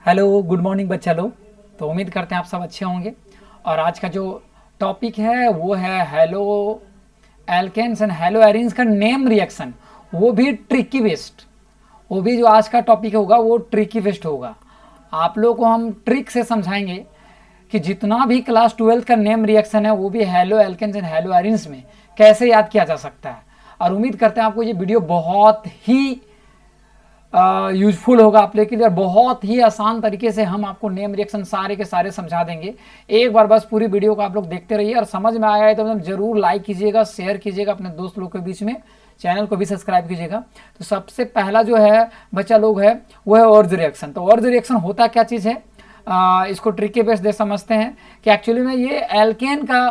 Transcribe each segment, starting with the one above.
Hello good morning बच्चा लोग। तो उम्मीद करते हैं आप सब अच्छे होंगे। और आज का जो टॉपिक है वो है haloalkanes and haloarenes का नेम रिएक्शन, वो भी ट्रिकी बेस्ड। वो भी जो आज का टॉपिक होगा वो ट्रिकी बेस्ड होगा। आप लोग को हम ट्रिक से समझाएंगे कि जितना भी क्लास 12 का नेम रिएक्शन है वो भी haloalkanes and haloarenes में कैसे याद किया जा सकता है। और उम्मीद करते हैं आपको ये वीडियो बहुत ही यूजफुल होगा आप लोग के लिए, और बहुत ही आसान तरीके से हम आपको नेम रिएक्शन सारे के सारे समझा देंगे। एक बार बस पूरी वीडियो को आप लोग देखते रहिए, और समझ में आया है तो जरूर लाइक कीजिएगा, शेयर कीजिएगा अपने दोस्त लोग के बीच में, चैनल को भी सब्सक्राइब कीजिएगा। तो सबसे पहला जो है बच्चा लोग है वो है ऑर्ज रिएक्शन। तो ऑर्ज रिएक्शन होता क्या चीज़ है, इसको ट्रिक बेस दे समझते हैं कि एक्चुअली में ये एल्केन का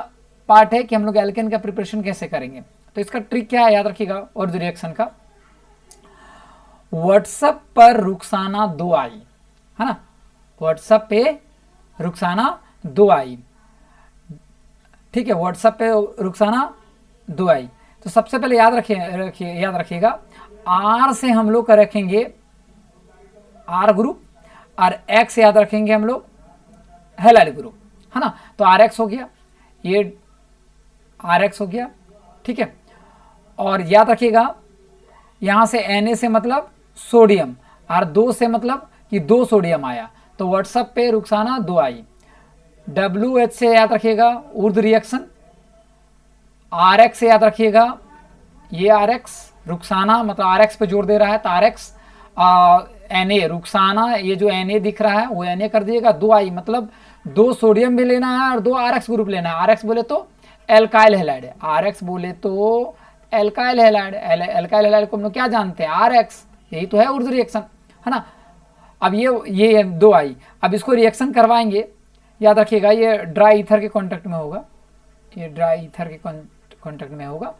पार्ट है कि हम लोग एल्केन का प्रिपरेशन कैसे करेंगे। तो इसका ट्रिक क्या है याद रखिएगा ऑर्ज रिएक्शन का। व्हाट्सएप पर रुखसाना 2 आई, है ना। व्हाट्सएप पे रुखसाना 2 आई, ठीक है। व्हाट्सएप पे रुखसाना 2 आई। तो सबसे पहले याद रखिएगा आर से हम लोग का रखेंगे आर ग्रुप, और एक्स याद रखेंगे हम लोग हेलाइल ग्रुप, है ना। तो आर एक्स हो गया, ये आर एक्स हो गया, ठीक है। और याद रखिएगा यहां से Na से मतलब सोडियम, और 2 से मतलब कि 2 सोडियम आया, तो व्हाट्सएप पे रुखसाना 2 आई। WH से याद रखिएगा उर्द रिएक्शन, RX से याद रखिएगा ये RX रुखसाना मतलब RX पे जोर दे रहा है तो RX, Na रुखसाना ये जो Na दिख रहा है वो Na कर दीजिएगा। 2 आई मतलब 2 सोडियम भी लेना है और 2 RX ग्रुप लेना है। RX बोले तो एल्काइल हैलाइड, RX बोले तो एल्काइल हैलाइड। एल्काइल हैलाइड को हम लोग क्या जानते हैं RX, यही तो है उर्द रिएक्शन, है ना। अब ये 2 आई, अब इसको रिएक्शन करवाएंगे। याद रखिएगा ये ड्राई ईथर के कांटेक्ट में होगा, ये ड्राई ईथर के कांटेक्ट में होगा।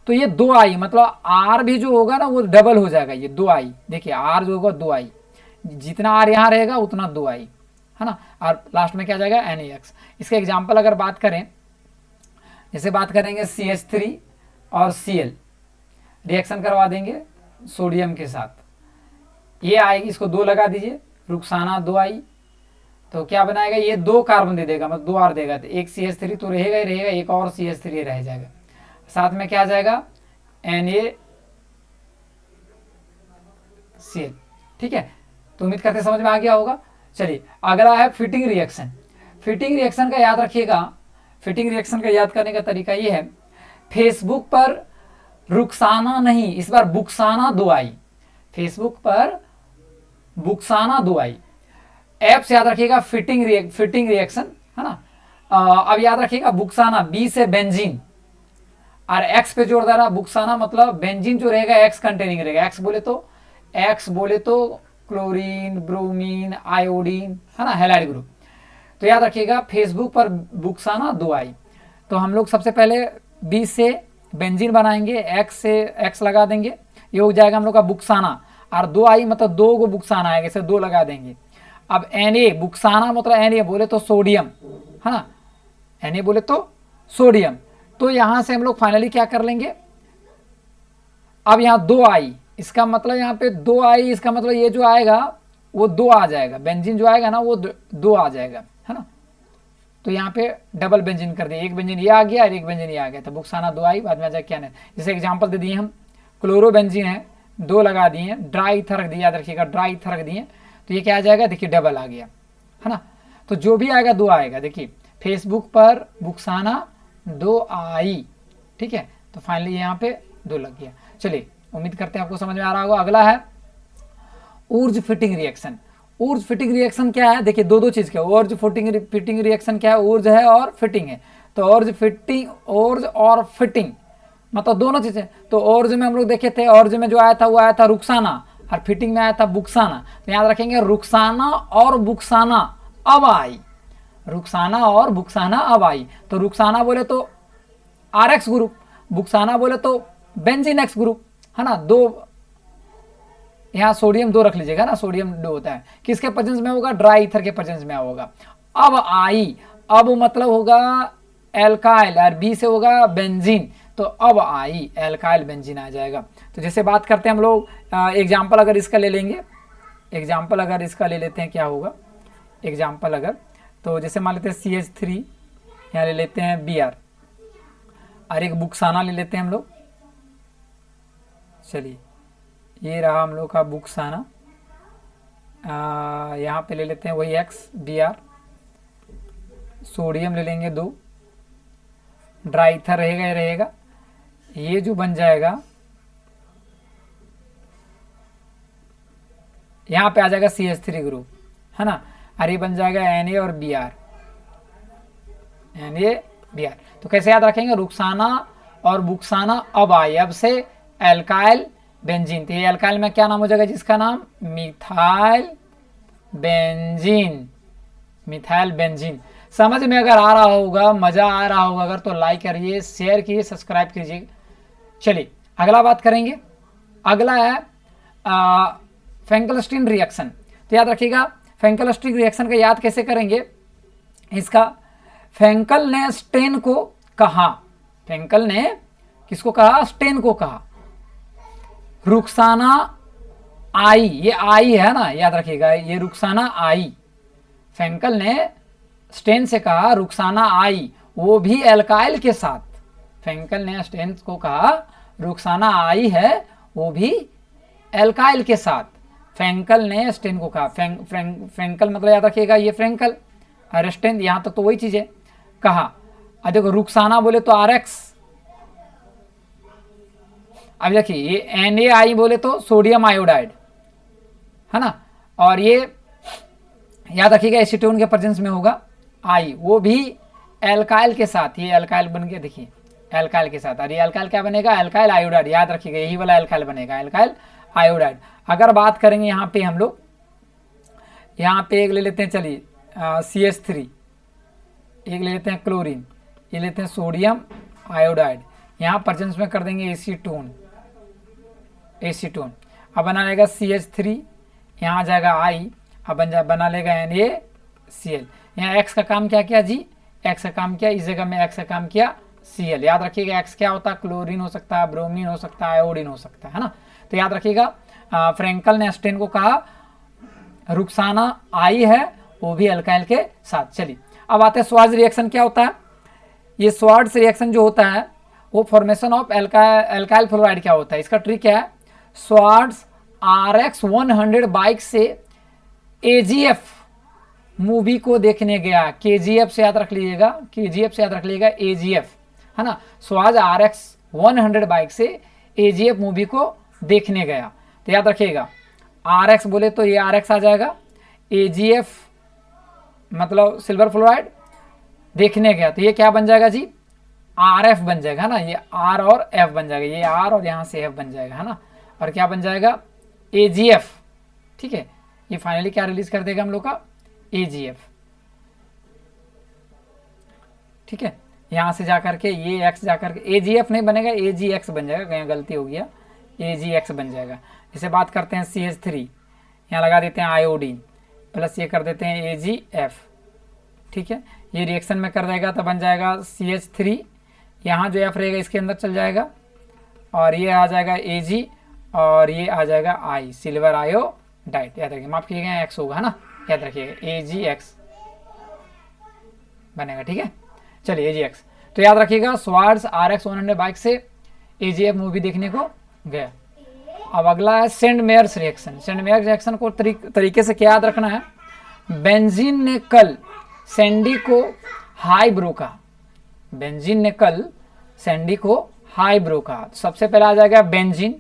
तो ये 2 आई मतलब R भी जो होगा ना वो डबल हो जाएगा, ये 2 आई। देखिए R जो होगा 2 आई, जितना R यहाँ रहेगा उतना 2 आई, है ना। और लास्ट में क्या जाएगा NaX। इसके एग्जाम्पल अगर बात करें, जैसे बात करेंगे CH3 और Cl रिएक्शन करवा देंगे सोडियम के साथ, ये आएगी, इसको 2 लगा दीजिए, रुखसाना 2 आई। तो क्या बनाएगा ये 2 कार्बन दे देगा मतलब 2 R देगा, तो एक CH3 तो रहेगा ही रहेगा, एक और CH3 रह जाएगा, साथ में क्या जाएगा NaCl, ठीक है। तो उम्मीद करते समझ में आ गया होगा। चलिए अगला है फिटिंग रिएक्शन। फिटिंग रिएक्शन का याद रखिएगा, फिटिंग रिएक्शन का याद करने का तरीका ये है, फेसबुक पर रुखसाना नहीं, इस बार बुक्साना 2 आई। फेसबुक पर बुक्साना 2 आई। एप से याद रखिएगा फिटिंग रिएक्शन, है ना। अब याद रखिएगा बुक्साना B से बेंजीन, और एक्स पे जोर दे रहा बुक्साना मतलब बेंजीन जो रहेगा एक्स कंटेनिंग रहेगा। एक्स बोले तो क्लोरीन, ब्रोमीन, आयोडीन, है ना, हैलाइड ग्रुप। तो याद रखिएगा फेसबुक पर बुक्साना 2 आई। तो हम लोग सबसे पहले B से बेंजीन बनाएंगे, एक्स से एक्स लगा देंगे, ये हो जाएगा हम लोग का बुक्साना, और 2 आई मतलब 2 को बुक्साना आएगा, इसे 2 लगा देंगे। अब Na बुक्साना मतलब Na बोले तो सोडियम, है ना, Na बोले तो सोडियम। तो यहां से हम लोग फाइनली क्या कर लेंगे, अब यहाँ 2 आई, इसका मतलब यहाँ पे 2 आई, इसका मतलब ये जो आएगा वो 2 आ जाएगा, बेंजीन जो आएगा ना वो 2 आ जाएगा, है ना। तो यहाँ पे डबल बेंजीन कर दिए, एक बेंजीन ये आ गया और एक बेंजीन ये आ गया, तो बुक्साना 2 आई, बाद में आ जाए क्या नहीं। जैसे एग्जांपल दे दिए हम, क्लोरो बेंजीन है 2 लगा दिए, ड्राई ईथर रख दिया, याद रखिएगा ड्राई ईथर रख दिए, तो ये क्या आ जाएगा देखिए डबल आ गया, है ना। तो जो भी आएगा 2 आएगा। देखिए फेसबुक पर बुक्साना 2 आई, ठीक है। तो फाइनली यहाँ पे 2 लग गया। चलिए उम्मीद करते हैं आपको समझ में आ रहा होगा। अगला है Wurtz fitting reaction. Wurtz fitting reaction क्या है, देखिए 2 चीज क्या है। ऊर्ज फिटिंग रिएक्शन क्या है, ऊर्ज है और फिटिंग है। तो ऊर्ज और फिटिंग मतलब दोनों चीजें। तो ऊर्ज में हम लोग देखे थे, ऊर्ज में जो आया था वो आया था रुखसाना, और फिटिंग में आया था बुक्साना। तो याद रखेंगे रुखसाना और बुक्साना अब आई, रुखसाना और बुक्साना अब आई। तो रुखसाना बोले तो RX ग्रुप, बुक्साना बोले तो बेंजीन X ग्रुप, है ना। 2 यहाँ सोडियम 2 रख लीजिएगा ना, सोडियम 2 होता है, किसके प्रेजेंस में होगा, ड्राई ईथर के प्रेजेंस में होगा। अब आई, अब मतलब होगा एल्काइल, और B से होगा बेंजीन, तो अब आई एल्काइल बेंजीन आ जाएगा। तो जैसे बात करते हैं हम लोग एग्जाम्पल अगर इसका ले लेंगे, एग्जाम्पल अगर इसका ले लेते हैं क्या होगा, एग्जाम्पल अगर, तो जैसे मान लेते हैं CH3, यहाँ ले लेते हैं Br, और एक बुक्साना ले लेते हैं हम लोग। चलिए ये रहा हम लोग का बुक्साना, यहाँ पे ले लेते हैं वही X Br, सोडियम ले लेंगे 2, ड्राई ईथर रहेगा, ये रहेगा, ये जो बन जाएगा यहाँ पे आ जाएगा CH3 ग्रुप, है ना, और ये बन जाएगा Na और Br, Na Br। तो कैसे याद रखेंगे, रुक्साना और बुक्साना अब आए, अब से एल्काइल बेंजीन, तो ये एल्काइल में क्या नाम हो जाएगा जिसका नाम, मिथाइल बेंजीन, मिथाइल बेंजीन। समझ में अगर आ रहा होगा, मजा आ रहा होगा अगर, तो लाइक करिए, शेयर कीजिए, सब्सक्राइब कीजिए। चलिए अगला बात करेंगे, अगला है फेंकलस्टीन रिएक्शन। तो याद रखिएगा फेंकलस्टीन रिएक्शन का याद कैसे करेंगे, इसका फेंकल ने स्टेन को कहा, फेंकल ने किसको कहा, स्टेन को कहा, रुक्साना आई, ये आई है ना, याद रखिएगा ये रुक्साना आई, फेंकल ने स्टेन से कहा रुक्साना आई, वो भी एल्काइल के साथ, फेंकल ने स्टेन को कहा रुक्साना आई है वो भी एल्काइल के साथ, फेंकल ने स्टेन को कहा, फ्रेंकल मतलब याद रखिएगा ये फ्रेंकल, और स्टेन यहाँ तक तो वही चीज है, कहा। अब देखो रुक्साना बोले तो RX, अब देखिए ये NaI बोले तो सोडियम आयोडाइड, है ना, और ये याद रखिएगा एसीटोन के प्रेजेंस में होगा I, वो भी एल्काइल के साथ, ये एल्काइल बन गया, देखिए एल्काइल के साथ, और ये एल्काइल क्या बनेगा, एल्काइल आयोडाइड, याद रखिएगा यही वाला एल्काइल बनेगा, एल्काइल आयोडाइड। अगर बात करेंगे यहाँ पे हम लोग, यहाँ पे एक ले लेते हैं, चलिए CH3, एक ले लेते हैं क्लोरीन, ये लेते हैं सोडियम आयोडाइड, यहाँ प्रेजेंस में कर देंगे एसीटोन, एसीटोन, अब बना लेगा CH3, यहाँ जाएगा I, अब बना लेगा NaCl, यहाँ X का काम क्या किया जी, X का काम किया, इस जगह में X का काम किया Cl, याद रखिएगा X क्या होता है, क्लोरीन हो सकता है, ब्रोमीन हो सकता है, आयोडीन हो सकता है ना। तो याद रखिएगा फ्रेंकल ने स्टेन को कहा रुक्साना आई है वो भी एल्काइल के साथ। चलिए अब आते हैं स्वार्ट्ज रिएक्शन क्या होता है, ये स्वार्ट्ज रिएक्शन जो होता है वो फॉर्मेशन ऑफ एल्काइल फ्लोराइड क्या होता है, इसका ट्रिक क्या है, स्वार्ट्ज RX 100 बाइक से AGF मूवी को देखने गया, KGF से याद रख लीजिएगा, KGF से याद रख लीजिएगा AGF, है ना, स्वार्ट्ज RX 100 बाइक से AGF मूवी को देखने गया, तो याद रखिएगा RX बोले तो ये RX आ जाएगा, AGF मतलब सिल्वर फ्लोराइड देखने गया, तो ये क्या बन जाएगा जी, RF बन जाएगा, है ना, ये R और F बन जाएगा, ये R और यहाँ से F बन जाएगा, है ना, और क्या बन जाएगा AGF, ठीक है, ये फाइनली क्या रिलीज कर देगा हम लोग का AGF, ठीक है, यहाँ से जाकर के ये X जाकर के AGF नहीं बनेगा, AGX बन जाएगा, कहीं गलती हो गया, AGX बन जाएगा। इसे बात करते हैं CH3, यहाँ लगा देते हैं आयोडीन, प्लस ये कर देते हैं AgF, ठीक है, ये रिएक्शन में कर देगा तो बन जाएगा CH3, यहाँ जो F रहेगा इसके अंदर चल जाएगा, और ये आ जाएगा Ag, और ये आ जाएगा I, सिल्वर आयोडाइड, याद रखिए, माफ कीजिएगा X होगा, है ना, याद रखिएगा AgX बनेगा, ठीक है। चलिए AgX, तो याद रखिएगा स्वार्ट्ज RX 100 बाइक से AGF मूवी देखने को गया। अब अगला है Sandmeyer's reaction. Sandmeyer's reaction को तरीके से क्या याद रखना है, बेंजीन ने कल सैंडी को हाई ब्रो कहा, बेंजीन ने कल सैंडी को हाई ब्रो कहा, सबसे पहले आ जाएगा बेंजीन,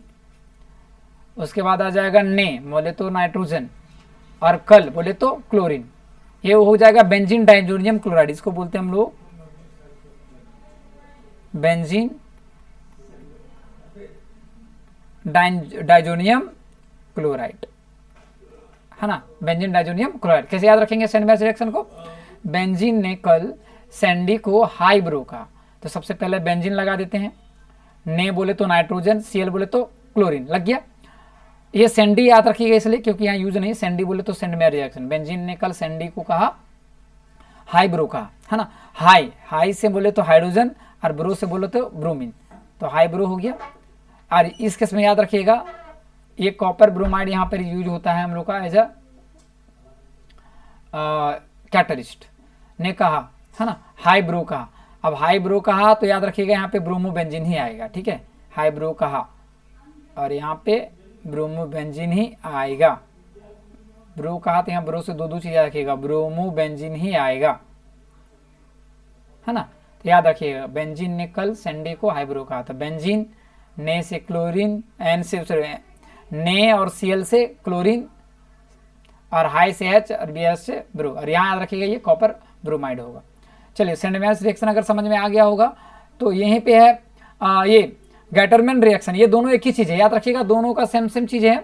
उसके बाद आ जाएगा ने बोले तो नाइट्रोजन, और कल बोले तो क्लोरीन, ये हो जाएगा बेंजीन डाइजोनियम क्लोराइड, इसको बोलते हैं हम लोग बेंजीन डाइजोनियम क्लोराइड, है ना, बेंजीन डाइजोनियम क्लोराइड। कैसे याद रखेंगे सेंट मेयर्स रिएक्शन को, बेंजीन ने कल सैंडी को हाई ब्रो कहा, तो सबसे पहले बेंजीन लगा देते हैं, ने बोले तो नाइट्रोजन, Cl बोले तो क्लोरीन, लग गया। ये सैंडी याद रखिएगा इसलिए क्योंकि यहाँ यूज नहीं, सैंडी बोले तो सेंट मेयर रिएक्शन, बेंजीन ने कल सैंडी को कहा हाई ब्रो कहा, है ना, हाई, हाई से बोले तो हाइड्रोजन, और ब्रो से बोले तो ब्रोमीन, तो हाई ब्रो हो गया। और इस केस में याद रखिएगा ये कॉपर ब्रोमाइड यहाँ पर यूज होता है हम लोग का एज अ कैटलिस्ट ने कहा, है ना, हाई ब्रो कहा। अब हाई ब्रो कहा तो याद रखिएगा यहाँ पे ब्रोमोबेंजीन ही आएगा, ठीक है, हाई ब्रो कहा और यहाँ पे ब्रोमोबेंजीन ही आएगा। ब्रो कहा तो यहाँ ब्रो से दो चीज याद रखिएगा, ब्रोमोबेंजीन ही आएगा, है ना। तो याद रखिएगा बेंजीन ने कल संडे को हाई ब्रो कहा था। बेंजीन ने से क्लोरीन, एन से ने और सीएल से क्लोरीन और हाई से एच और बी एस से ब्रो, और यहाँ याद रखिएगा ये कॉपर ब्रोमाइड होगा। चलिए सेंट मेयर्स रिएक्शन अगर समझ में आ गया होगा तो यहीं पे है ये गैटरमैन रिएक्शन, ये दोनों एक ही चीज है, याद रखिएगा दोनों का सेम चीज है,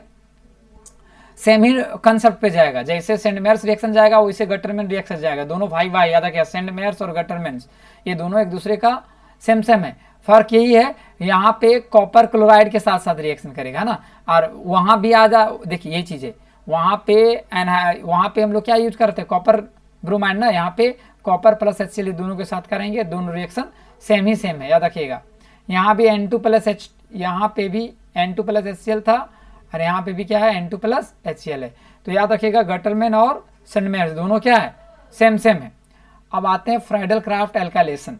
सेम ही कंसेप्ट पे जाएगा। जैसे सेंट मेयर्स रिएक्शन जाएगा वैसे गटरमैन रिएक्शन जाएगा, दोनों भाई भाई, याद रखिएगा सेंट मेयर्स और गटरमैन्स ये दोनों एक दूसरे का सेम है। फर्क यही है यहाँ पे कॉपर क्लोराइड के साथ साथ रिएक्शन करेगा, है ना, और वहां भी आ जा, देखिए ये चीज है, वहां पे हम लोग क्या यूज करते हैं, कॉपर ब्रोमाइड ना, यहाँ पे कॉपर प्लस HCl दोनों के साथ करेंगे, दोनों रिएक्शन सेम है, याद रखिएगा। यहाँ भी N2 प्लस H, यहाँ पे भी N2 प्लस HCl था और यहाँ पे भी क्या है N2 प्लस HCl है। तो याद रखिएगा गटरमैन और सेंट मेयर्स दोनों क्या है, सेम है। अब आते हैं Friedl craft alkylation.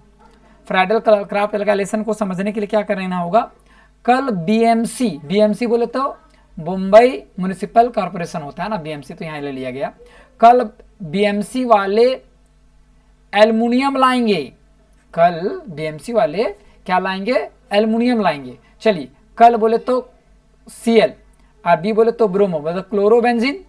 Friedl craft alkylation को समझने के लिए क्या करना होगा, कल BMC बोले तो बम्बई म्युनिसिपल कॉर्पोरेशन होता है ना, BMC तो यहाँ ले लिया गया। कल BMC वाले एल्युमिनियम लाएंगे, कल BMC वाले क्या लाएंगे, एल्युमिनियम लाएंगे। चलिए कल बोले तो Cl और B बोले तो ब्रोमो, मतलब क्लोरोबेंजीन,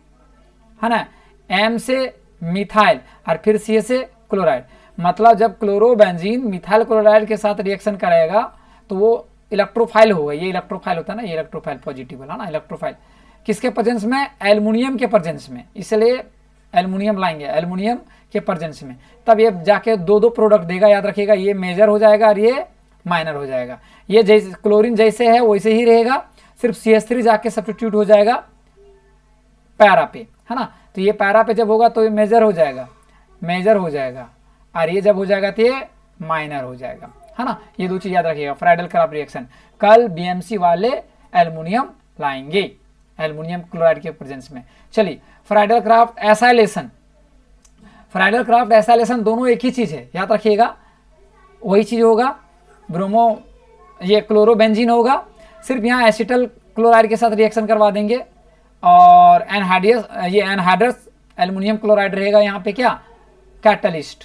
है ना, M से मिथाइल और फिर C से क्लोराइड। मतलब जब क्लोरोबेंजीन मिथाइल क्लोराइड के साथ रिएक्शन करेगा तो वो इलेक्ट्रोफाइल होगा, ये इलेक्ट्रोफाइल होता है ना, ये इलेक्ट्रोफाइल पॉजिटिव है ना, इलेक्ट्रोफाइल किसके प्रेजेंस में, एल्युमिनियम के प्रेजेंस में, इसलिए एल्युमिनियम लाएंगे एल्युमिनियम के प्रेजेंस में, तब ये जाके दो प्रोडक्ट देगा। याद रखिएगा ये मेजर हो जाएगा और ये माइनर हो जाएगा। ये जैसे क्लोरीन जैसे है वैसे ही रहेगा, सिर्फ CH3 जाके सब्स्टिट्यूट हो जाएगा पैरा पे, है ना। तो ये पैरा पे जब होगा तो ये मेजर हो जाएगा और ये जब हो जाएगा तो ये माइनर हो जाएगा, है ना। ये दो चीज याद रखिएगा। फ्राइडल क्राफ्ट रिएक्शन, कल BMC वाले एल्युमिनियम लाएंगे एल्युमिनियम क्लोराइड के प्रेजेंस में। चलिए फ्राइडल क्राफ्ट एसाइलेशन दोनों एक ही चीज है, याद रखिएगा वही चीज होगा, ब्रोमो ये क्लोरोबेंजीन होगा, सिर्फ यहाँ एसिटल क्लोराइड के साथ रिएक्शन करवा देंगे और एनहाइड्रस एल्युमिनियम क्लोराइड रहेगा यहाँ पे क्या, कैटलिस्ट।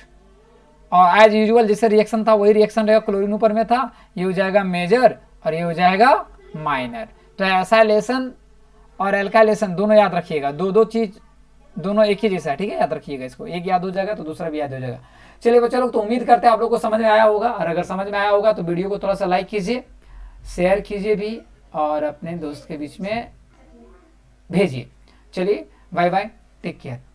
और एज यूजुअल जैसे रिएक्शन था वही रिएक्शन रहेगा, क्लोरीन ऊपर में था, ये हो जाएगा मेजर और ये हो जाएगा माइनर। तो एसाइलेशन और एल्काइलेशन दोनों याद रखिएगा, दो चीज दोनों एक ही जैसा है, ठीक है, याद रखिएगा इसको, एक याद हो जाएगा तो दूसरा भी याद हो जाएगा। चलिए बच्चा लोग, तो उम्मीद करते हैं आप लोग को समझ में आया होगा, और अगर समझ में आया होगा तो वीडियो को थोड़ा सा लाइक कीजिए, शेयर कीजिए भी और अपने दोस्त के बीच में भेजिए। चलिए बाय बाय, टेक केयर।